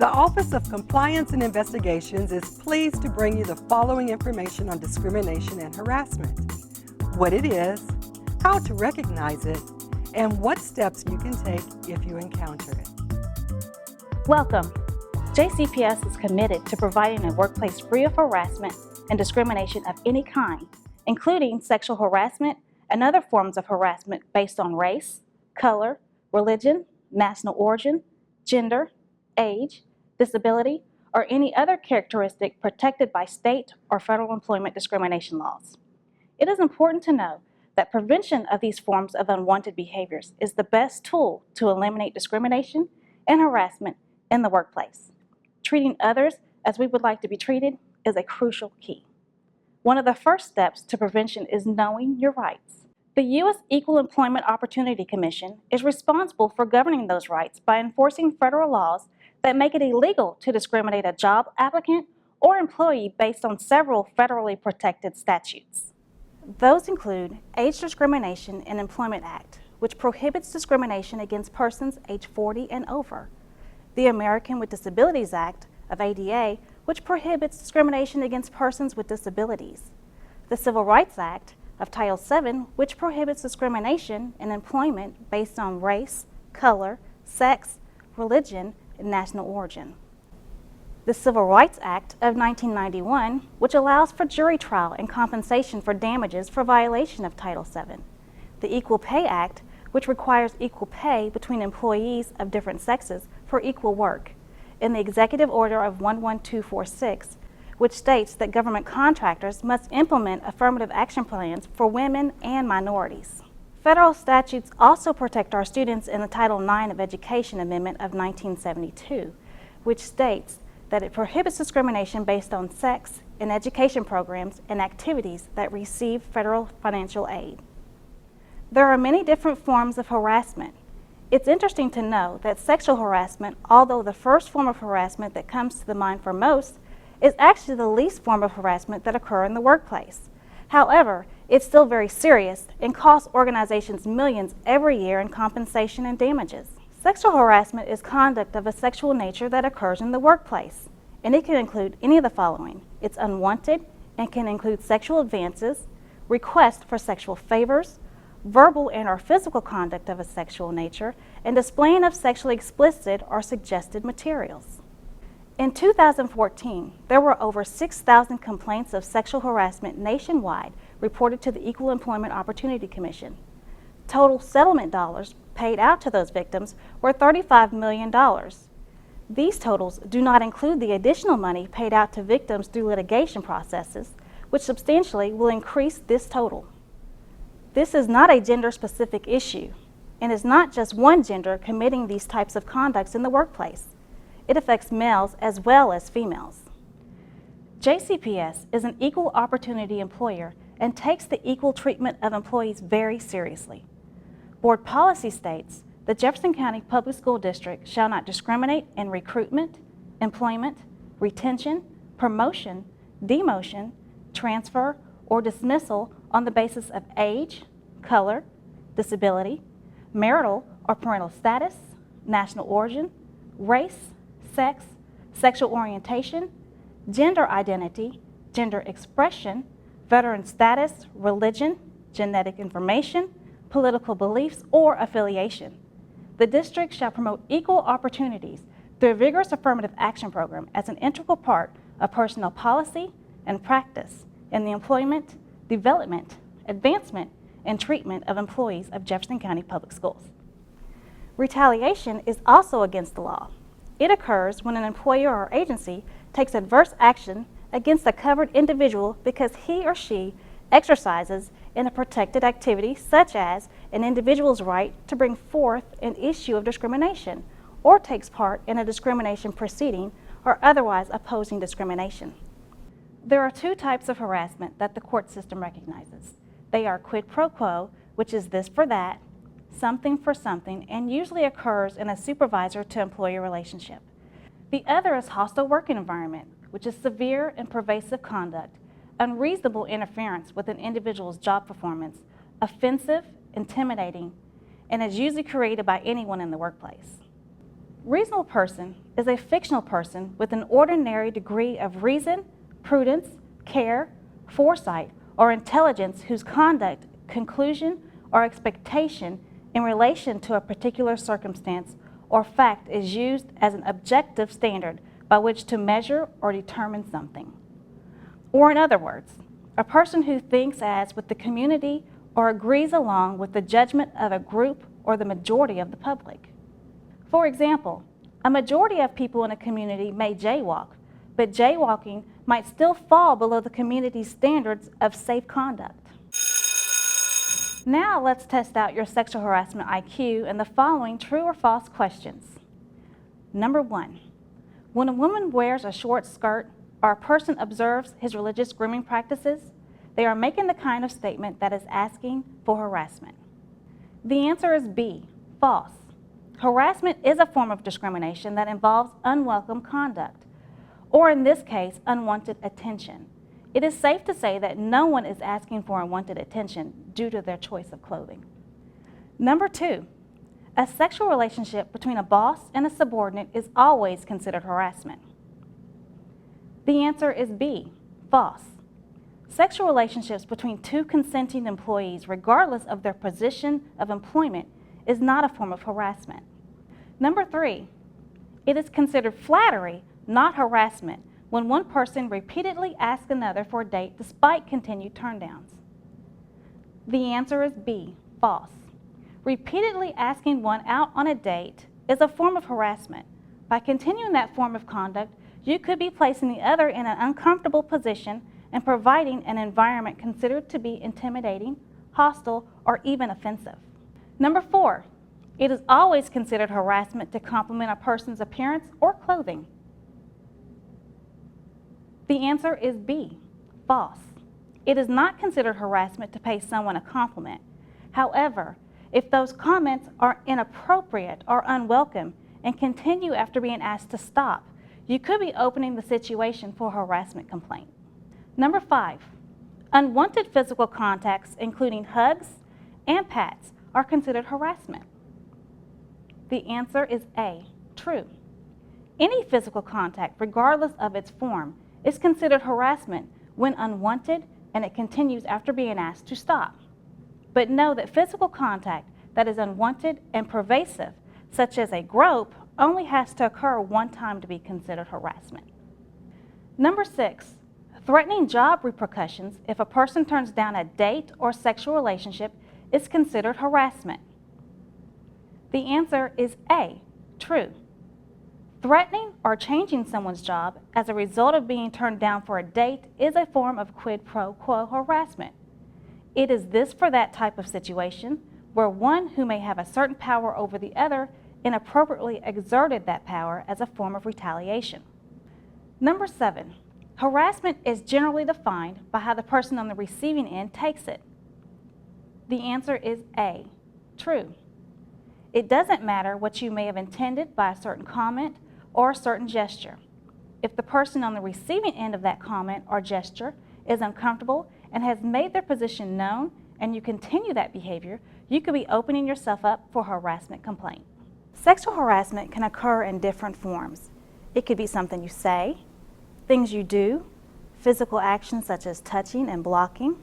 The Office of Compliance and Investigations is pleased to bring you the following information on discrimination and harassment: what it is, how to recognize it, and what steps you can take if you encounter it. Welcome. JCPS is committed to providing a workplace free of harassment and discrimination of any kind, including sexual harassment and other forms of harassment based on race, color, religion, national origin, gender, age, disability, or any other characteristic protected by state or federal employment discrimination laws. It is important to know that prevention of these forms of unwanted behaviors is the best tool to eliminate discrimination and harassment in the workplace. Treating others as we would like to be treated is a crucial key. One of the first steps to prevention is knowing your rights. The U.S. Equal Employment Opportunity Commission is responsible for governing those rights by enforcing federal laws that make it illegal to discriminate a job applicant or employee based on several federally protected statutes. Those include Age Discrimination in Employment Act, which prohibits discrimination against persons age 40 and over, the American with Disabilities Act of ADA, which prohibits discrimination against persons with disabilities, the Civil Rights Act of Title VII, which prohibits discrimination in employment based on race, color, sex, religion, and national origin, the Civil Rights Act of 1991, which allows for jury trial and compensation for damages for violation of Title VII, the Equal Pay Act, which requires equal pay between employees of different sexes for equal work, and the Executive Order of 11246, which states that government contractors must implement affirmative action plans for women and minorities. Federal statutes also protect our students in the Title IX of Education Amendment of 1972, which states that it prohibits discrimination based on sex in education programs and activities that receive federal financial aid. There are many different forms of harassment. It's interesting to know that sexual harassment, although the first form of harassment that comes to the mind for most, is actually the least form of harassment that occur in the workplace. However, it's still very serious and costs organizations millions every year in compensation and damages. Sexual harassment is conduct of a sexual nature that occurs in the workplace, and it can include any of the following. It's unwanted and can include sexual advances, requests for sexual favors, verbal and or physical conduct of a sexual nature, and displaying of sexually explicit or suggested materials. In 2014, there were over 6,000 complaints of sexual harassment nationwide reported to the Equal Employment Opportunity Commission. Total settlement dollars paid out to those victims were $35 million. These totals do not include the additional money paid out to victims through litigation processes, which substantially will increase this total. This is not a gender-specific issue, and is not just one gender committing these types of conducts in the workplace. It affects males as well as females. JCPS is an equal opportunity employer and takes the equal treatment of employees very seriously. Board policy states the Jefferson County Public School District shall not discriminate in recruitment, employment, retention, promotion, demotion, transfer, or dismissal on the basis of age, color, disability, marital or parental status, national origin, race, sex, sexual orientation, gender identity, gender expression, veteran status, religion, genetic information, political beliefs, or affiliation. The district shall promote equal opportunities through a vigorous affirmative action program as an integral part of personnel policy and practice in the employment, development, advancement, and treatment of employees of Jefferson County Public Schools. Retaliation is also against the law. It occurs when an employer or agency takes adverse action against a covered individual because he or she exercises in a protected activity, such as an individual's right to bring forth an issue of discrimination, or takes part in a discrimination proceeding or otherwise opposing discrimination. There are two types of harassment that the court system recognizes. They are quid pro quo, which is this for that, something for something, and usually occurs in a supervisor to employee relationship. The other is hostile work environment, which is severe and pervasive conduct, unreasonable interference with an individual's job performance, offensive, intimidating, and is usually created by anyone in the workplace. Reasonable person is a fictional person with an ordinary degree of reason, prudence, care, foresight, or intelligence whose conduct, conclusion, or expectation in relation to a particular circumstance or fact is used as an objective standard by which to measure or determine something. Or in other words, a person who thinks as with the community or agrees along with the judgment of a group or the majority of the public. For example, a majority of people in a community may jaywalk, but jaywalking might still fall below the community's standards of safe conduct. Now let's test out your sexual harassment IQ in the following true or false questions. Number 1, when a woman wears a short skirt or a person observes his religious grooming practices, they are making the kind of statement that is asking for harassment. The answer is B, false. Harassment is a form of discrimination that involves unwelcome conduct, or in this case, unwanted attention. It is safe to say that no one is asking for unwanted attention due to their choice of clothing. Number 2, a sexual relationship between a boss and a subordinate is always considered harassment. The answer is B, false. Sexual relationships between two consenting employees, regardless of their position of employment, is not a form of harassment. Number 3, it is considered flattery, not harassment, when one person repeatedly asks another for a date despite continued turndowns. The answer is B, false. Repeatedly asking one out on a date is a form of harassment. By continuing that form of conduct, you could be placing the other in an uncomfortable position and providing an environment considered to be intimidating, hostile, or even offensive. Number 4, it is always considered harassment to compliment a person's appearance or clothing. The answer is B, false. It is not considered harassment to pay someone a compliment. However, if those comments are inappropriate or unwelcome and continue after being asked to stop, you could be opening the situation for a harassment complaint. Number 5, unwanted physical contacts, including hugs and pats, are considered harassment. The answer is A, true. Any physical contact, regardless of its form, is considered harassment when unwanted and it continues after being asked to stop. But know that physical contact that is unwanted and pervasive, such as a grope, only has to occur one time to be considered harassment. Number 6, threatening job repercussions if a person turns down a date or sexual relationship is considered harassment. The answer is A, true. Threatening or changing someone's job as a result of being turned down for a date is a form of quid pro quo harassment. It is this for that type of situation where one who may have a certain power over the other inappropriately exerted that power as a form of retaliation. Number 7, harassment is generally defined by how the person on the receiving end takes it. The answer is A, true. It doesn't matter what you may have intended by a certain comment or a certain gesture. If the person on the receiving end of that comment or gesture is uncomfortable and has made their position known and you continue that behavior, you could be opening yourself up for a harassment complaint. Sexual harassment can occur in different forms. It could be something you say, things you do, physical actions such as touching and blocking.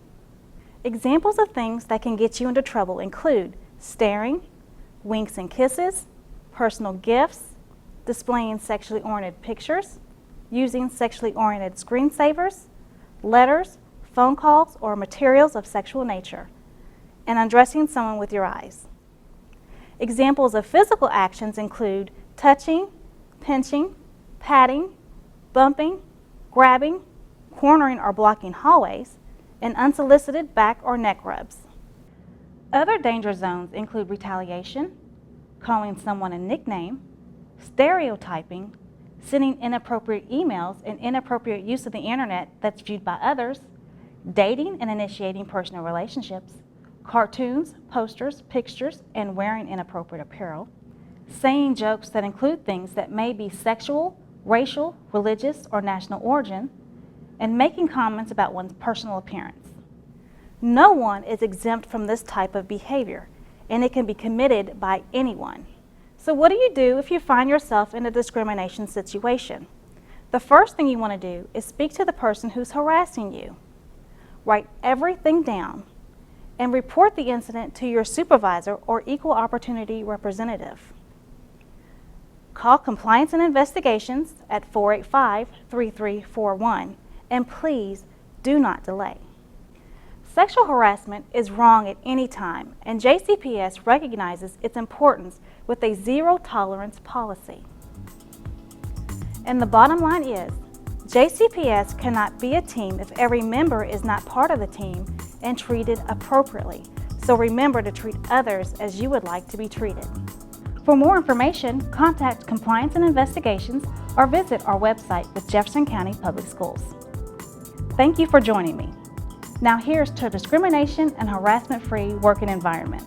Examples of things that can get you into trouble include staring, winks and kisses, personal gifts, displaying sexually oriented pictures, using sexually oriented screensavers, letters, phone calls, or materials of sexual nature, and undressing someone with your eyes. Examples of physical actions include touching, pinching, patting, bumping, grabbing, cornering or blocking hallways, and unsolicited back or neck rubs. Other danger zones include retaliation, calling someone a nickname, stereotyping, sending inappropriate emails and inappropriate use of the internet that's viewed by others, dating and initiating personal relationships, cartoons, posters, pictures, and wearing inappropriate apparel, saying jokes that include things that may be sexual, racial, religious, or national origin, and making comments about one's personal appearance. No one is exempt from this type of behavior, and it can be committed by anyone. So what do you do if you find yourself in a discrimination situation? The first thing you want to do is speak to the person who's harassing you. Write everything down and report the incident to your supervisor or equal opportunity representative. Call Compliance and Investigations at 485-3341, and please do not delay. Sexual harassment is wrong at any time, and JCPS recognizes its importance with a zero-tolerance policy. And the bottom line is, JCPS cannot be a team if every member is not part of the team and treated appropriately. So remember to treat others as you would like to be treated. For more information, contact Compliance and Investigations or visit our website with Jefferson County Public Schools. Thank you for joining me. Now here's to a discrimination and harassment-free working environment.